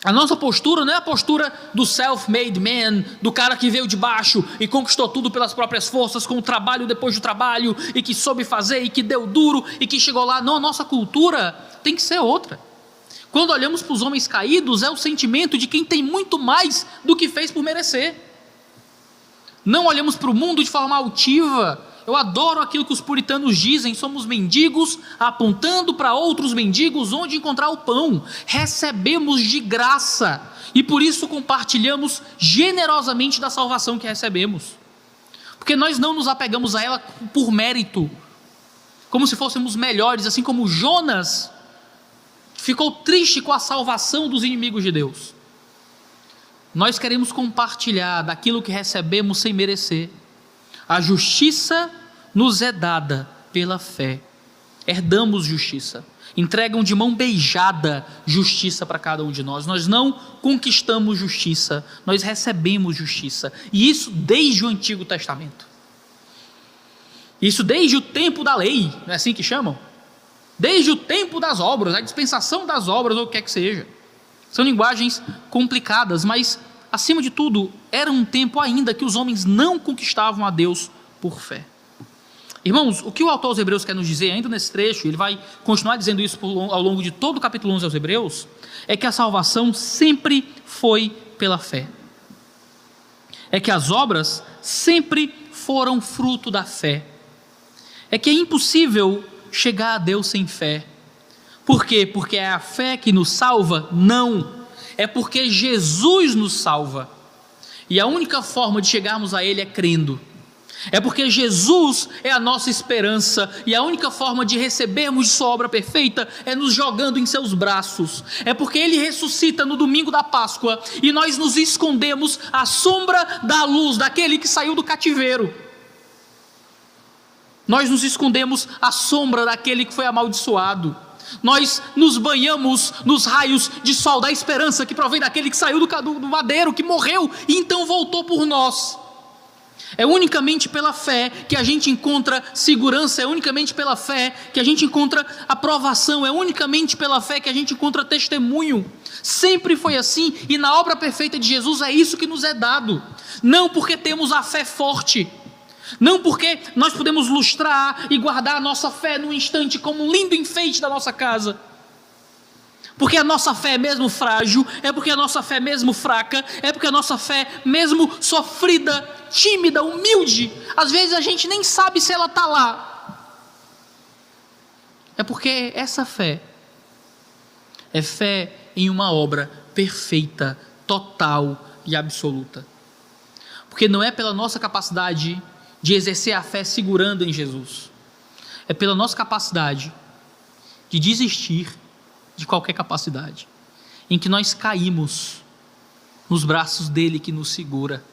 a nossa postura não é a postura do self-made man, do cara que veio de baixo e conquistou tudo pelas próprias forças, com o trabalho depois do trabalho, e que soube fazer, e que deu duro, e que chegou lá. Não, a nossa cultura tem que ser outra. Quando olhamos para os homens caídos, é o sentimento de quem tem muito mais do que fez por merecer. Não olhamos para o mundo de forma altiva. Eu adoro aquilo que os puritanos dizem, somos mendigos apontando para outros mendigos onde encontrar o pão. Recebemos de graça e por isso compartilhamos generosamente da salvação que recebemos. Porque nós não nos apegamos a ela por mérito, como se fôssemos melhores, assim como Jonas ficou triste com a salvação dos inimigos de Deus. Nós queremos compartilhar daquilo que recebemos sem merecer. A justiça nos é dada pela fé. Herdamos justiça. Entregam de mão beijada justiça para cada um de nós. Nós não conquistamos justiça, nós recebemos justiça. E isso desde o Antigo Testamento. Isso desde o tempo da lei, não é assim que chamam? Desde o tempo das obras, a dispensação das obras ou o que quer que seja. São linguagens complicadas, mas acima de tudo, era um tempo ainda que os homens não conquistavam a Deus por fé. Irmãos, o que o autor aos Hebreus quer nos dizer, ainda nesse trecho, ele vai continuar dizendo isso ao longo de todo o capítulo 11 aos Hebreus, é que a salvação sempre foi pela fé. É que as obras sempre foram fruto da fé. É que é impossível chegar a Deus sem fé. Por quê? Porque é a fé que nos salva? Não. É porque Jesus nos salva. E a única forma de chegarmos a Ele é crendo. É porque Jesus é a nossa esperança, e a única forma de recebermos de sua obra perfeita é nos jogando em seus braços. É porque Ele ressuscita no domingo da Páscoa, e nós nos escondemos à sombra da luz daquele que saiu do cativeiro. Nós nos escondemos à sombra daquele que foi amaldiçoado. Nós nos banhamos nos raios de sol da esperança que provém daquele que saiu do madeiro, que morreu e então voltou por nós. É unicamente pela fé que a gente encontra segurança, é unicamente pela fé que a gente encontra aprovação, é unicamente pela fé que a gente encontra testemunho. Sempre foi assim, e na obra perfeita de Jesus é isso que nos é dado. Não porque temos a fé forte, não porque nós podemos lustrar e guardar a nossa fé num instante como um lindo enfeite da nossa casa. Porque a nossa fé é mesmo frágil, é porque a nossa fé é mesmo fraca, é porque a nossa fé mesmo sofrida, tímida, humilde, às vezes a gente nem sabe se ela está lá. É porque essa fé é fé em uma obra perfeita, total e absoluta. Porque não é pela nossa capacidade de exercer a fé segurando em Jesus, é pela nossa capacidade de desistir de qualquer capacidade, em que nós caímos nos braços dele que nos segura,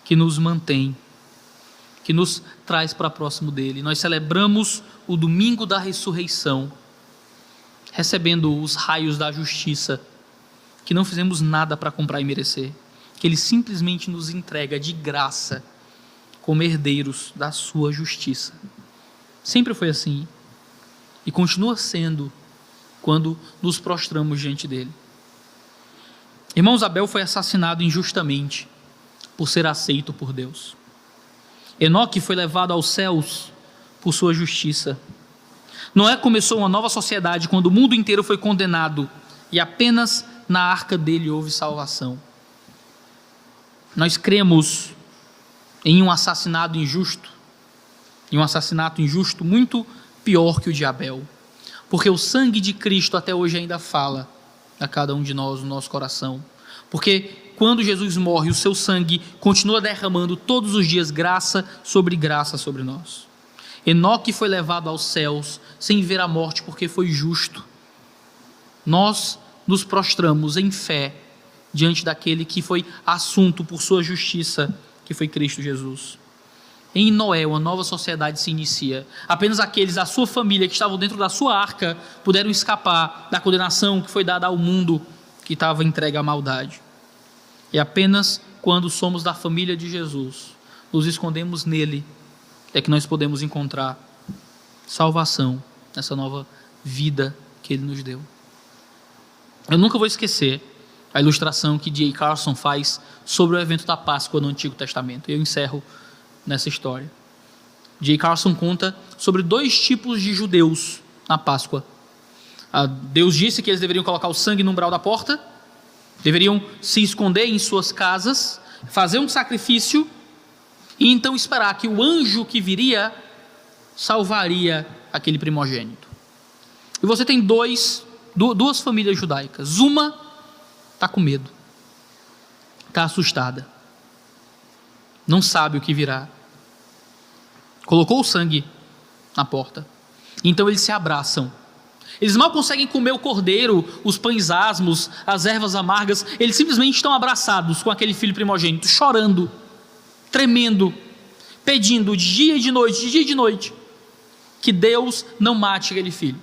que nos mantém, que nos traz para próximo dele. Nós celebramos o domingo da ressurreição, recebendo os raios da justiça, que não fizemos nada para comprar e merecer, que ele simplesmente nos entrega de graça, como herdeiros da sua justiça. Sempre foi assim, e continua sendo, quando nos prostramos diante dele. Irmãos, Abel foi assassinado injustamente por ser aceito por Deus. Enoque foi levado aos céus por sua justiça. Noé começou uma nova sociedade quando o mundo inteiro foi condenado e apenas na arca dele houve salvação. Nós cremos em um assassinato injusto, muito pior que o de Abel. Porque o sangue de Cristo até hoje ainda fala a cada um de nós no nosso coração. Porque quando Jesus morre, o seu sangue continua derramando todos os dias graça sobre nós. Enoque foi levado aos céus sem ver a morte porque foi justo. Nós nos prostramos em fé diante daquele que foi assunto por sua justiça, que foi Cristo Jesus. Em Noé, uma nova sociedade se inicia. Apenas aqueles da sua família que estavam dentro da sua arca puderam escapar da condenação que foi dada ao mundo que estava entregue à maldade. E apenas quando somos da família de Jesus, nos escondemos nele, é que nós podemos encontrar salvação nessa nova vida que ele nos deu. Eu nunca vou esquecer a ilustração que D.A. Carson faz sobre o evento da Páscoa no Antigo Testamento. Eu encerro nessa história. D.A. Carson conta sobre 2 tipos de judeus na Páscoa. Deus disse que eles deveriam colocar o sangue no umbral da porta, deveriam se esconder em suas casas, fazer um sacrifício e então esperar que o anjo que viria salvaria aquele primogênito. E você tem duas famílias judaicas. Uma está com medo, está assustada, não sabe o que virá. Colocou o sangue na porta, então eles se abraçam. Eles mal conseguem comer o cordeiro, os pães asmos, as ervas amargas. Eles simplesmente estão abraçados com aquele filho primogênito, chorando, tremendo, pedindo de dia e de noite, que Deus não mate aquele filho.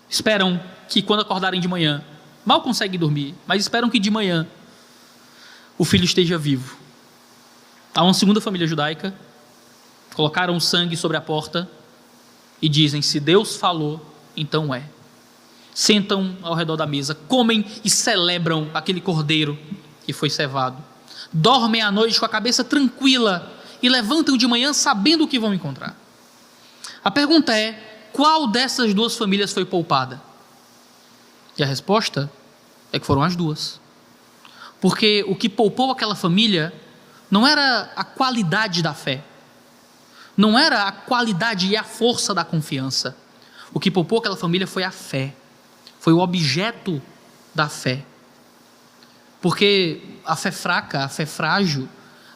Esperam que quando acordarem de manhã, mal conseguem dormir, mas esperam que de manhã o filho esteja vivo. Há uma segunda família judaica, colocaram o sangue sobre a porta e dizem: se Deus falou, então é. sentam ao redor da mesa, comem e celebram aquele cordeiro que foi cevado. Dormem à noite com a cabeça tranquila e levantam de manhã sabendo o que vão encontrar. A pergunta é: qual dessas duas famílias foi poupada? E a resposta é que foram as duas. Porque o que poupou aquela família não era a qualidade da fé, não era a qualidade e a força da confiança. O que poupou aquela família foi a fé, foi o objeto da fé. Porque a fé fraca, a fé frágil,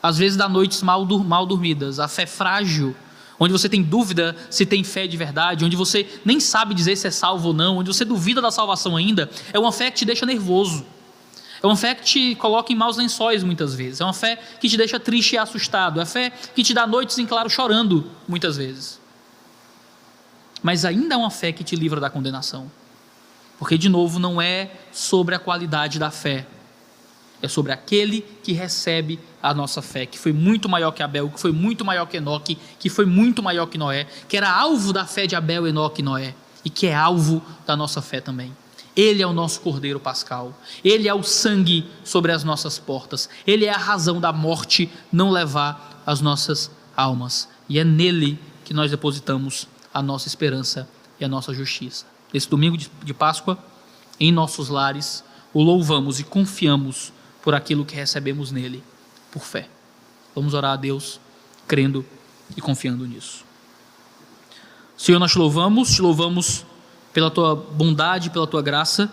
às vezes dá noites mal dormidas. A fé frágil, onde você tem dúvida se tem fé de verdade, onde você nem sabe dizer se é salvo ou não, onde você duvida da salvação ainda, é uma fé que te deixa nervoso. É uma fé que te coloca em maus lençóis muitas vezes. É uma fé que te deixa triste e assustado. É uma fé que te dá noites em claro chorando muitas vezes. Mas ainda é uma fé que te livra da condenação. Porque, de novo, não é sobre a qualidade da fé. É sobre aquele que recebe a nossa fé, que foi muito maior que Abel, que foi muito maior que Enoque, que foi muito maior que Noé, que era alvo da fé de Abel, Enoque e Noé, e que é alvo da nossa fé também. Ele é o nosso Cordeiro Pascal, Ele é o sangue sobre as nossas portas, Ele é a razão da morte não levar as nossas almas, e é nele que nós depositamos a nossa esperança e a nossa justiça. Esse domingo de Páscoa, em nossos lares, o louvamos e confiamos por aquilo que recebemos nele, por fé. Vamos orar a Deus, crendo e confiando nisso. Senhor, nós te louvamos pela tua bondade, pela tua graça,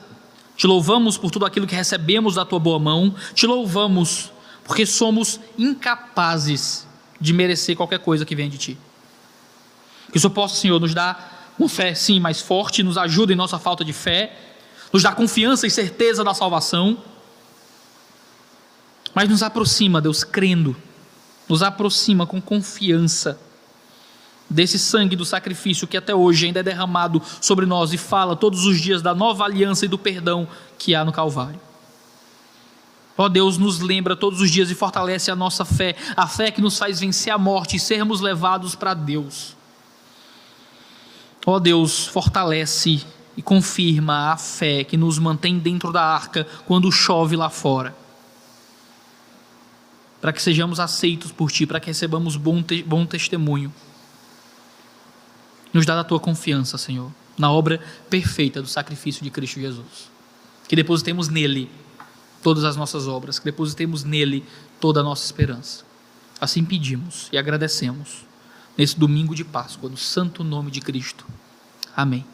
te louvamos por tudo aquilo que recebemos da tua boa mão, te louvamos porque somos incapazes de merecer qualquer coisa que venha de ti. Que o Senhor possa, Senhor, nos dar uma fé, sim, mais forte, nos ajuda em nossa falta de fé, nos dá confiança e certeza da salvação, mas nos aproxima, Deus, crendo, nos aproxima com confiança desse sangue do sacrifício que até hoje ainda é derramado sobre nós e fala todos os dias da nova aliança e do perdão que há no Calvário. Ó Deus, nos lembra todos os dias e fortalece a nossa fé, a fé que nos faz vencer a morte e sermos levados para Deus. Ó Deus, fortalece e confirma a fé que nos mantém dentro da arca quando chove lá fora, para que sejamos aceitos por Ti, para que recebamos bom testemunho. Nos dá da Tua confiança, Senhor, na obra perfeita do sacrifício de Cristo Jesus. Que depositemos nele todas as nossas obras, que depositemos nele toda a nossa esperança. Assim pedimos e agradecemos nesse domingo de Páscoa, no santo nome de Cristo. Amém.